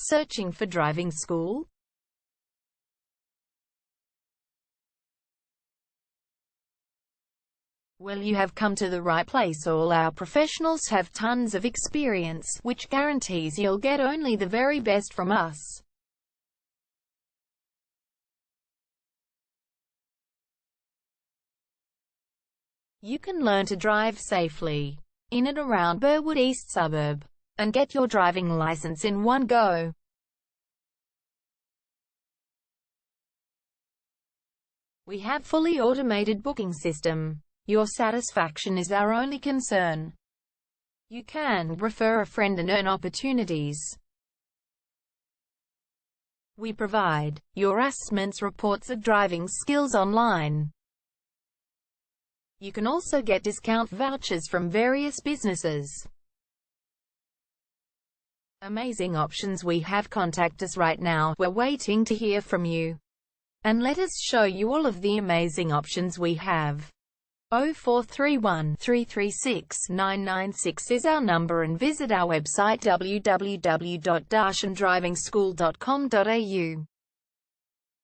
Searching for driving school? Well, you have come to the right place. All our professionals have tons of experience, which guarantees you'll get only the very best from us. You can learn to drive safely in and around Burwood East suburb, and get your driving license in one go. We have fully automated booking system. Your satisfaction is our only concern. You can refer a friend and earn opportunities. We provide your assessments reports of driving skills online. You can also get discount vouchers from various businesses. Amazing options we have. Contact us right now. We're waiting to hear from you. And let us show you all of the amazing options we have. 0431 336 996 is our number, and visit our website www.darshandrivingschool.com.au.